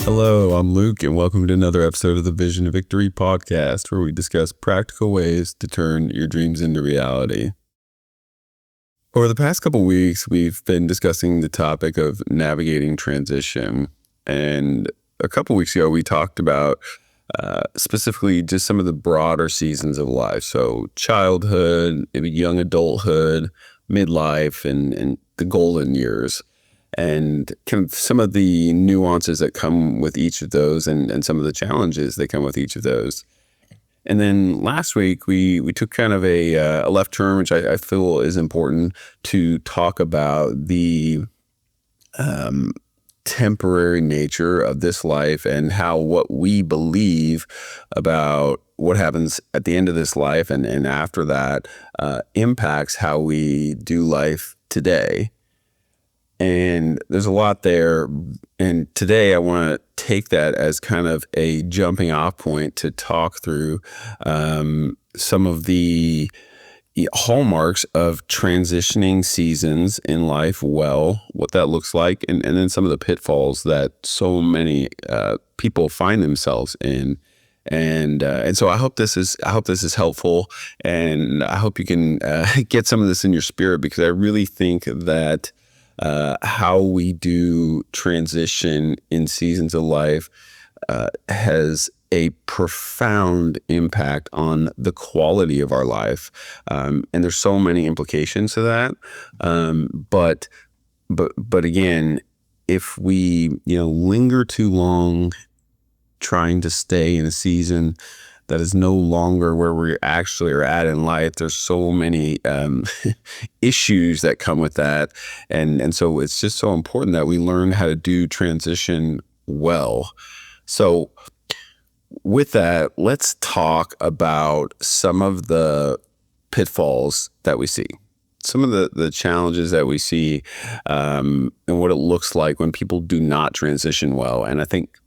Hello, I'm Luke, and welcome to another episode of the Vision to Victory podcast, where we discuss practical ways to turn your dreams into reality. Over the past couple weeks, we've been discussing the topic of navigating transition. And a couple weeks ago, we talked about specifically just some of the broader seasons of life. So childhood, maybe young adulthood, midlife, and the golden years. And kind of some of the nuances that come with each of those and some of the challenges that come with each of those. And then last week, we took kind of a left turn, which I feel is important to talk about the temporary nature of this life and how what we believe about what happens at the end of this life and after that impacts how we do life today. And there's a lot there. And today I want to take that as kind of a jumping off point to talk through some of the hallmarks of transitioning seasons in life well, what that looks like, and then some of the pitfalls that so many people find themselves in. And so I hope this is helpful, and I hope you can get some of this in your spirit, because I really think that how we do transition in seasons of life has a profound impact on the quality of our life, and there's so many implications to that. But again, if we linger too long trying to stay in a season that is no longer where we actually are at in life, there's so many issues that come with that. And so it's just so important that we learn how to do transition well. So with that, let's talk about some of the pitfalls that we see, some of the challenges that we see, and what it looks like when people do not transition well. And I think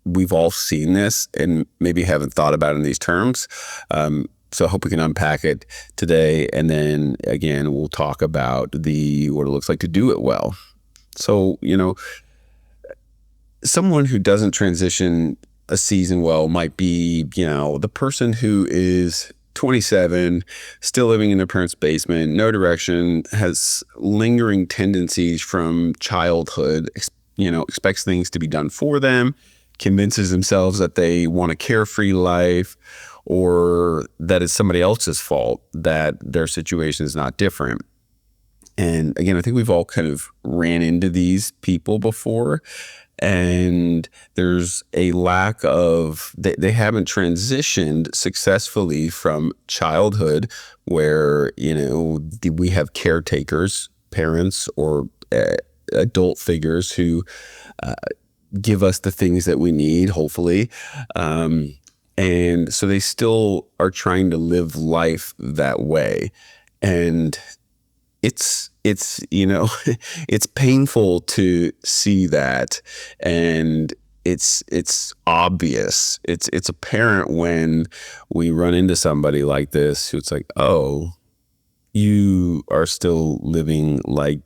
we've all seen this and maybe haven't thought about it in these terms. So I hope we can unpack it today. And then again, we'll talk about what it looks like to do it well. So, someone who doesn't transition a season well might be, the person who is 27, still living in their parents' basement, no direction, has lingering tendencies from childhood, expects things to be done for them, convinces themselves that they want a carefree life, or that it's somebody else's fault that their situation is not different. And again, I think we've all kind of ran into these people before, and there's a lack of, they haven't transitioned successfully from childhood where, we have caretakers, parents, or adult figures who give us the things that we need, hopefully. And so they still are trying to live life that way. And it's it's painful to see that. And it's obvious. It's apparent when we run into somebody like this who's like, oh, you are still living like,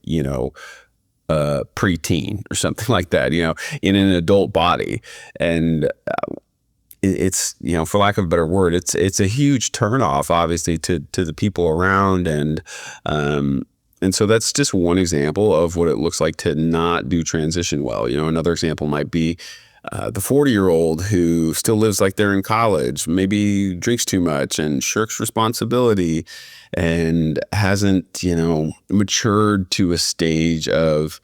preteen or something like that, in an adult body. And it's, for lack of a better word, it's a huge turnoff, obviously, to the people around. And so that's just one example of what it looks like to not do transition well. Another example might be the 40-year-old who still lives like they're in college, maybe drinks too much and shirks responsibility, and hasn't, matured to a stage of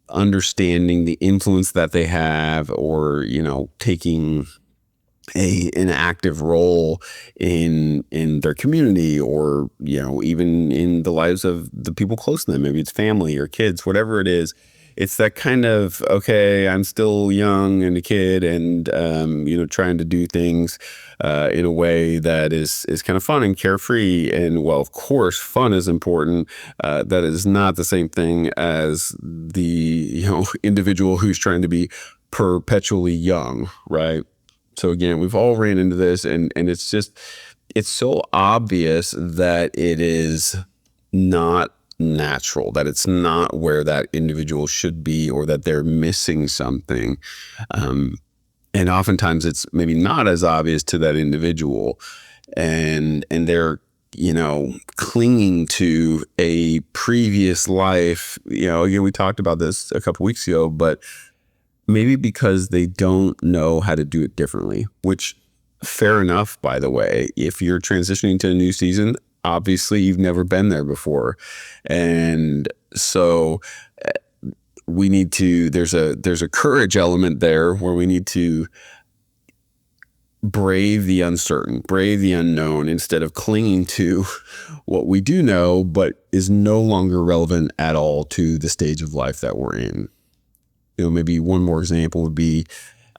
understanding the influence that they have, or, taking an active role in their community, or, even in the lives of the people close to them. Maybe it's family or kids, whatever it is. It's that kind of, okay, I'm still young and a kid, and trying to do things in a way that is kind of fun and carefree. And while of course fun is important, that is not the same thing as the individual who's trying to be perpetually young, right? So again, we've all ran into this, and it's so obvious that it is not natural, that it's not where that individual should be, or that they're missing something. Um, and oftentimes it's maybe not as obvious to that individual, and they're clinging to a previous life. Again, we talked about this a couple weeks ago, but maybe because they don't know how to do it differently, which, fair enough, by the way. If you're transitioning to a new season, obviously you've never been there before. And so we need to, there's a courage element there where we need to brave the uncertain, brave the unknown, instead of clinging to what we do know, but is no longer relevant at all to the stage of life that we're in. Maybe one more example would be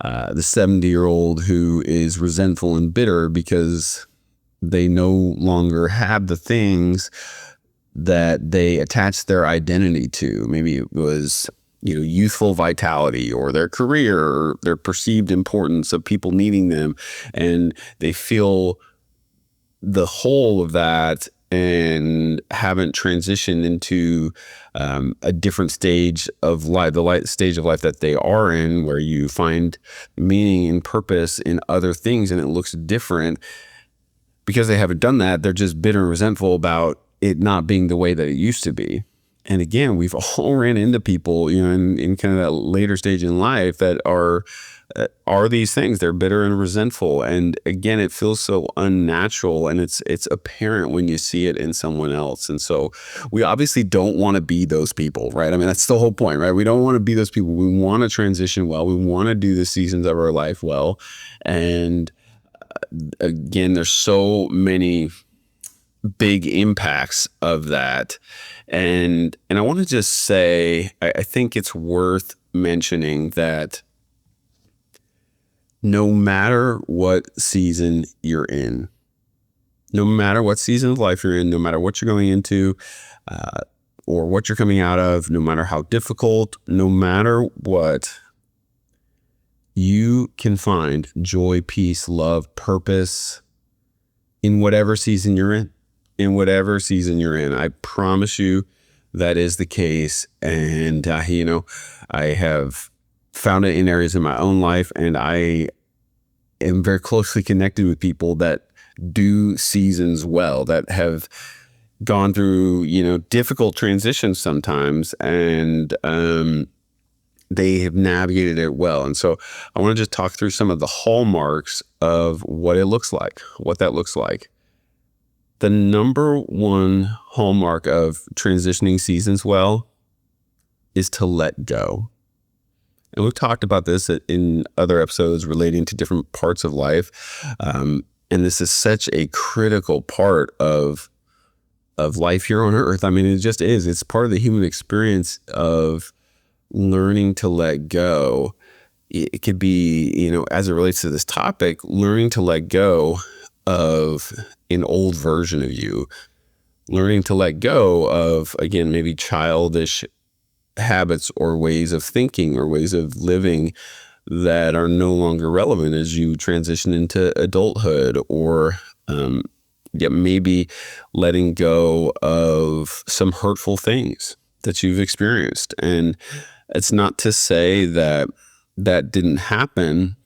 the 70-year-old who is resentful and bitter because they no longer have the things that they attach their identity to. Maybe it was youthful vitality, or their career, or their perceived importance of people needing them, and they feel the whole of that and haven't transitioned into a different stage of life, the stage of life that they are in, where you find meaning and purpose in other things, and it looks different. Because they haven't done that, they're just bitter and resentful about it not being the way that it used to be. And again, we've all ran into people, in kind of that later stage in life that are these things. They're bitter and resentful. And again, it feels so unnatural, and it's apparent when you see it in someone else. And so we obviously don't want to be those people, right? I mean, that's the whole point, right? We don't want to be those people. We want to transition well. We want to do the seasons of our life well. And again, there's so many big impacts of that. And I want to just say, I think it's worth mentioning that no matter what season you're in, no matter what season of life you're in, no matter what you're going into, or what you're coming out of, no matter how difficult, no matter what, you can find joy, peace, love, purpose in whatever season you're in. In whatever season you're in, I promise you that is the case. And I have found it in areas in my own life, and I am very closely connected with people that do seasons well, that have gone through difficult transitions sometimes, and they have navigated it well. And so I want to just talk through some of the hallmarks of what it looks like, what that looks like. The number one hallmark of transitioning seasons well is to let go. And we've talked about this in other episodes relating to different parts of life. And this is such a critical part of life here on earth. I mean, it just is. It's part of the human experience of learning to let go. It could be, as it relates to this topic, learning to let go of an old version of you, learning to let go of, again, maybe childish habits or ways of thinking or ways of living that are no longer relevant as you transition into adulthood, or maybe letting go of some hurtful things that you've experienced. And it's not to say that that didn't happen,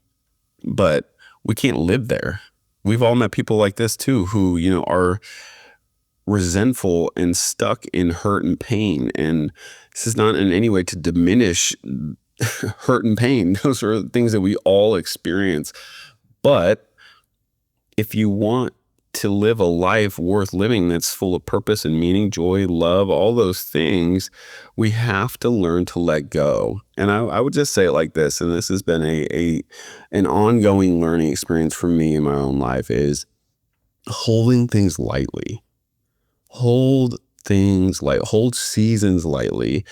but we can't live there. We've all met people like this too, who, are resentful and stuck in hurt and pain. And this is not in any way to diminish hurt and pain. Those are things that we all experience. But if you want to live a life worth living that's full of purpose and meaning, joy, love, all those things, we have to learn to let go. And I would just say it like this, and this has been an ongoing learning experience for me in my own life, is holding things lightly. Hold things light, hold seasons lightly,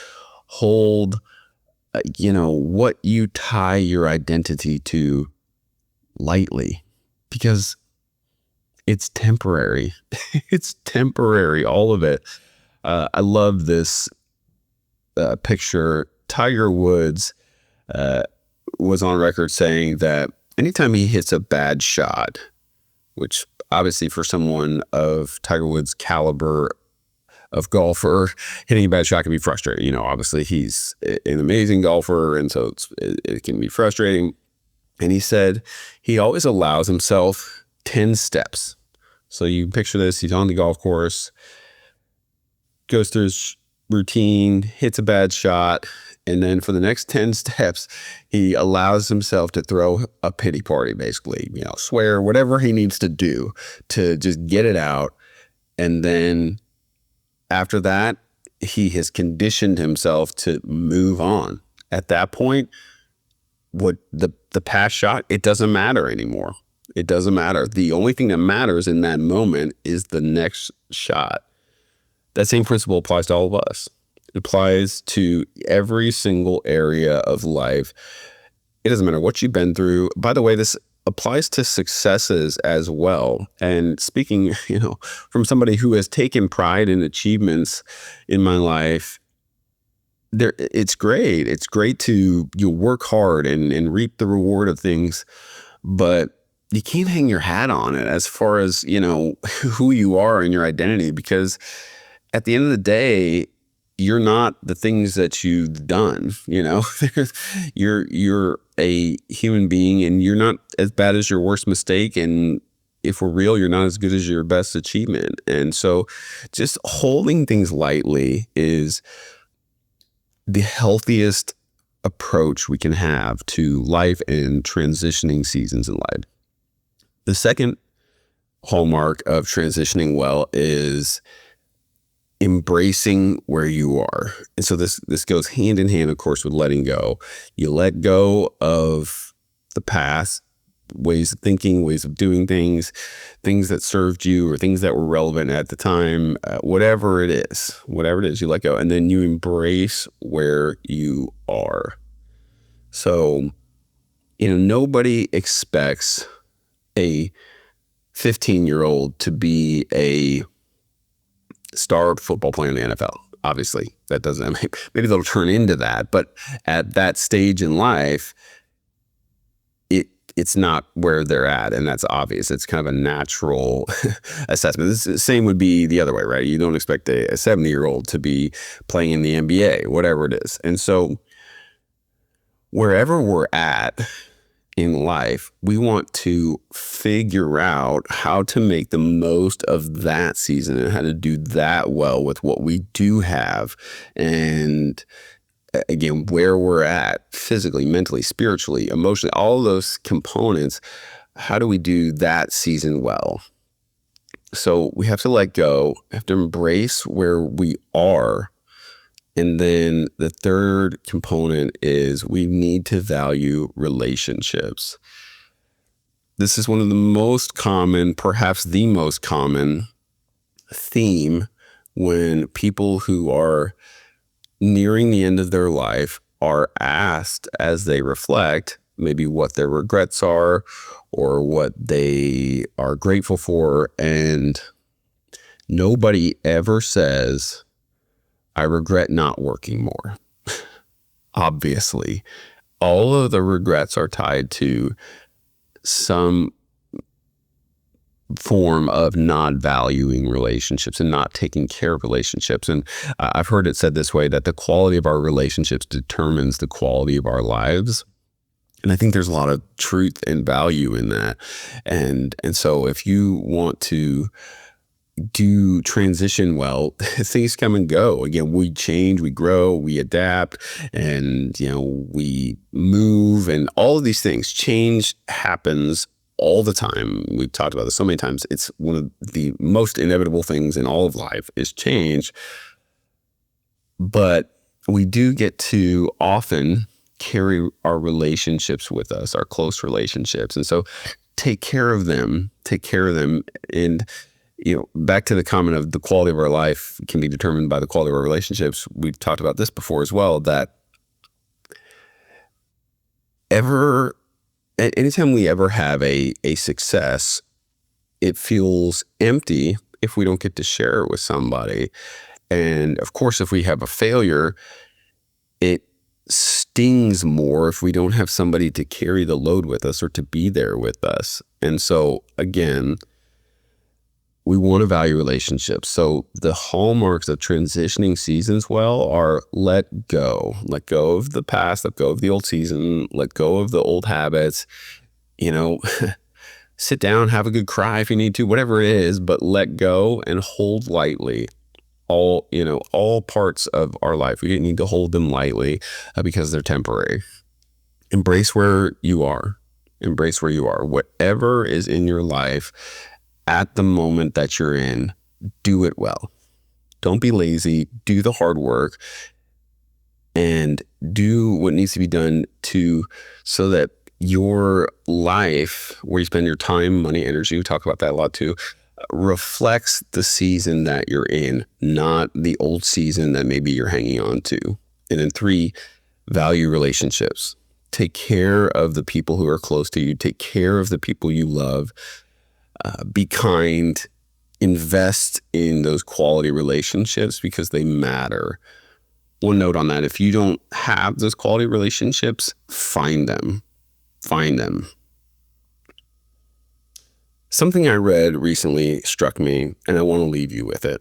hold, what you tie your identity to lightly, because it's temporary. It's temporary, all of it. I love this picture. Tiger Woods was on record saying that anytime he hits a bad shot, which obviously for someone of Tiger Woods' caliber of golfer, hitting a bad shot can be frustrating. Obviously he's an amazing golfer, and so it can be frustrating. And he said he always allows himself 10 steps. So you picture this, he's on the golf course, goes through his routine, hits a bad shot, and then for the next 10 steps, he allows himself to throw a pity party, basically, swear, whatever he needs to do to just get it out. And then after that, he has conditioned himself to move on. At that point, what the past shot, it doesn't matter anymore. It doesn't matter. The only thing that matters in that moment is the next shot. That same principle applies to all of us. It applies to every single area of life. It doesn't matter what you've been through. By the way, this applies to successes as well. And speaking, from somebody who has taken pride in achievements in my life, it's great. It's great to work hard and reap the reward of things, but you can't hang your hat on it as far as, who you are and your identity, because at the end of the day, you're not the things that you've done. You're a human being, and you're not as bad as your worst mistake. And if we're real, you're not as good as your best achievement. And so just holding things lightly is the healthiest approach we can have to life and transitioning seasons in life. The second hallmark of transitioning well is embracing where you are. And so this goes hand in hand, of course, with letting go. You let go of the past, ways of thinking, ways of doing things that served you or things that were relevant at the time, whatever it is, you let go. And then you embrace where you are. So, nobody expects a 15-year-old to be a star football player in the NFL. Obviously, that doesn't, maybe they'll turn into that, but at that stage in life, it's not where they're at, and that's obvious. It's kind of a natural assessment. The same would be the other way, right? You don't expect a 70-year-old to be playing in the NBA, whatever it is. And so wherever we're at in life, we want to figure out how to make the most of that season and how to do that well with what we do have. And again, where we're at physically, mentally, spiritually, emotionally, all of those components, how do we do that season well? So we have to let go, have to embrace where we are. And then the third component is we need to value relationships. This is one of the most common, perhaps the most common theme when people who are nearing the end of their life are asked as they reflect maybe what their regrets are or what they are grateful for. And nobody ever says, I regret not working more. Obviously, all of the regrets are tied to some form of not valuing relationships and not taking care of relationships. And I've heard it said this way, that the quality of our relationships determines the quality of our lives. And I think there's a lot of truth and value in that. And so if you want to do transition well, things come and go. Again, we change, we grow, we adapt, and we move, and all of these things. Change happens all the time. We've talked about this so many times. It's one of the most inevitable things in all of life is change. But we do get to often carry our relationships with us, our close relationships. And so take care of them. And back to the comment of the quality of our life can be determined by the quality of our relationships. We've talked about this before as well, that anytime we ever have a success, it feels empty if we don't get to share it with somebody. And of course, if we have a failure, it stings more if we don't have somebody to carry the load with us or to be there with us. And so again, we want to value relationships. So the hallmarks of transitioning seasons well are let go of the past, let go of the old season, let go of the old habits, you know, sit down, have a good cry if you need to, whatever it is, but let go and hold lightly all parts of our life. We need to hold them lightly because they're temporary. Embrace where you are. Embrace where you are. Whatever is in your life at the moment that you're in, do it well. Don't be lazy. Do the hard work and do what needs to be done so that your life, where you spend your time, money, energy, we talk about that a lot too, reflects the season that you're in, not the old season that maybe you're hanging on to. And then 3, value relationships. Take care of the people who are close to you. Take care of the people you love. Be kind. Invest in those quality relationships because they matter. One note on that: if you don't have those quality relationships, find them. Find them. Something I read recently struck me, and I want to leave you with it.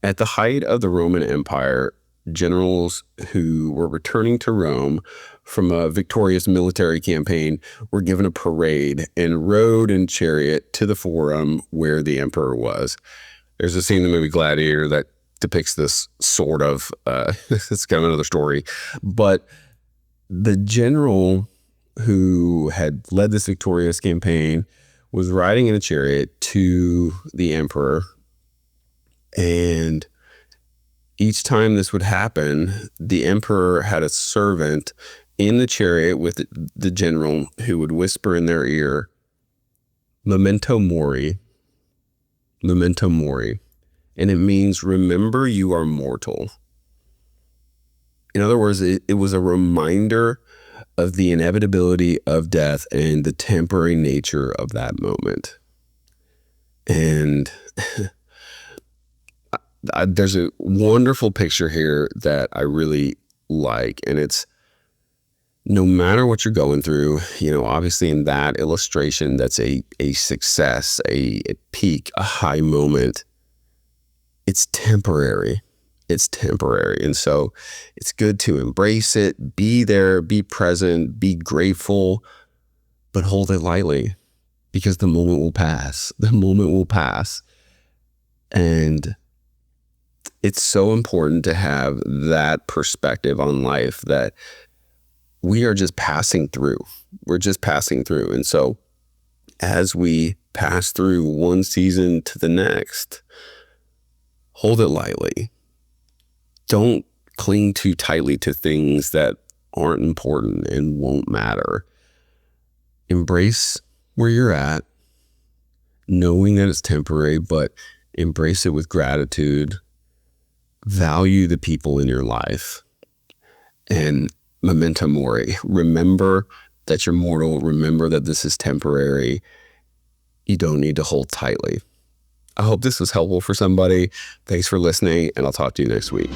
At the height of the Roman Empire, generals who were returning to Rome from a victorious military campaign were given a parade and rode in chariot to the forum where the emperor was. There's a scene in the movie Gladiator that depicts this sort of, it's kind of another story, but the general who had led this victorious campaign was riding in a chariot to the emperor. And each time this would happen, the emperor had a servant in the chariot with the general who would whisper in their ear, "Memento mori, memento mori." And it means, remember you are mortal. In other words, it was a reminder of the inevitability of death and the temporary nature of that moment. And there's a wonderful picture here that I really like, and it's, no matter what you're going through, obviously in that illustration, that's a success, a peak, a high moment. It's temporary. It's temporary. And so it's good to embrace it, be there, be present, be grateful, but hold it lightly because the moment will pass. The moment will pass. And it's so important to have that perspective on life, that we are just passing through. We're just passing through. And so as we pass through one season to the next, hold it lightly. Don't cling too tightly to things that aren't important and won't matter. Embrace where you're at, knowing that it's temporary, but embrace it with gratitude. Value the people in your life. And memento mori. Remember that you're mortal. Remember that this is temporary. You don't need to hold tightly. I hope this was helpful for somebody. Thanks for listening, and I'll talk to you next week.